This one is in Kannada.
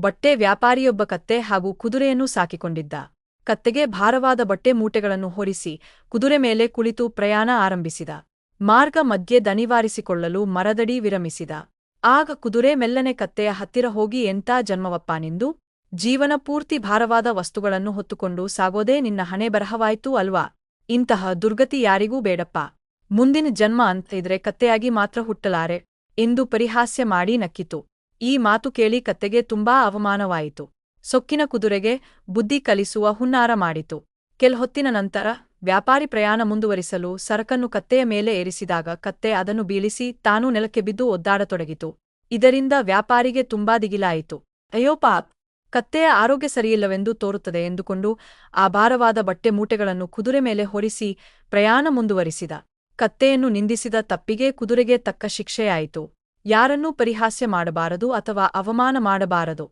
ಬಟ್ಟೆ ವ್ಯಾಪಾರಿಯೊಬ್ಬ ಕತ್ತೆ ಹಾಗೂ ಕುದುರೆಯನ್ನು ಸಾಕಿಕೊಂಡಿದ್ದ. ಕತ್ತೆಗೆ ಭಾರವಾದ ಬಟ್ಟೆ ಮೂಟೆಗಳನ್ನು ಹೊರಿಸಿ ಕುದುರೆ ಮೇಲೆ ಕುಳಿತು ಪ್ರಯಾಣ ಆರಂಭಿಸಿದ. ಮಾರ್ಗ ಮಧ್ಯೆ ದಣಿವಾರಿಸಿಕೊಳ್ಳಲು ಮರದಡಿ ವಿರಮಿಸಿದ. ಆಗ ಕುದುರೆ ಮೆಲ್ಲನೆ ಕತ್ತೆಯ ಹತ್ತಿರ ಹೋಗಿ ಎಂಥಾ ಜನ್ಮವಪ್ಪಾ ನಿಂದು? ಜೀವನಪೂರ್ತಿ ಭಾರವಾದ ವಸ್ತುಗಳನ್ನು ಹೊತ್ತುಕೊಂಡು ಸಾಗೋದೇ ನಿನ್ನ ಹಣೆಬರಹವಾಯ್ತು ಅಲ್ವಾ? ಇಂತಹ ದುರ್ಗತಿ ಯಾರಿಗೂ ಬೇಡಪ್ಪ. ಮುಂದಿನ ಜನ್ಮ ಅಂತ ಇದ್ರೆ ಕತ್ತೆಯಾಗಿ ಮಾತ್ರ ಹುಟ್ಟಲಾರೆ ಎಂದು ಪರಿಹಾಸ್ಯ ಮಾಡಿ ನಕ್ಕಿತು. ಈ ಮಾತು ಕೇಳಿ ಕತ್ತೆಗೆ ತುಂಬಾ ಅವಮಾನವಾಯಿತು. ಸೊಕ್ಕಿನ ಕುದುರೆಗೆ ಬುದ್ಧಿ ಕಲಿಸುವ ಹುನ್ನಾರ ಮಾಡಿತು. ಕೆಲ್ಹೊತ್ತಿನ ನಂತರ ವ್ಯಾಪಾರಿ ಪ್ರಯಾಣ ಮುಂದುವರಿಸಲು ಸರಕನ್ನು ಕತ್ತೆಯ ಮೇಲೆ ಏರಿಸಿದಾಗ ಕತ್ತೆ ಅದನ್ನು ಬೀಳಿಸಿ ತಾನೂ ನೆಲಕ್ಕೆ ಬಿದ್ದು ಒದ್ದಾಡತೊಡಗಿತು. ಇದರಿಂದ ವ್ಯಾಪಾರಿಗೆ ತುಂಬಾ ದಿಗಿಲಾಯಿತು. ಅಯ್ಯೋ ಪಾಪ್, ಕತ್ತೆಯ ಆರೋಗ್ಯ ಸರಿಯಿಲ್ಲವೆಂದು ತೋರುತ್ತದೆ ಎಂದುಕೊಂಡು ಆ ಭಾರವಾದ ಬಟ್ಟೆ ಮೂಟೆಗಳನ್ನು ಕುದುರೆ ಮೇಲೆ ಹೊರಿಸಿ ಪ್ರಯಾಣ ಮುಂದುವರಿಸಿದ. ಕತ್ತೆಯನ್ನು ನಿಂದಿಸಿದ ತಪ್ಪಿಗೆ ಕುದುರೆಗೆ ತಕ್ಕ ಶಿಕ್ಷೆಯಾಯಿತು. ಯಾರನ್ನೂ ಪರಿಹಾಸ್ಯ ಮಾಡಬಾರದು ಅಥವಾ ಅವಮಾನ ಮಾಡಬಾರದು.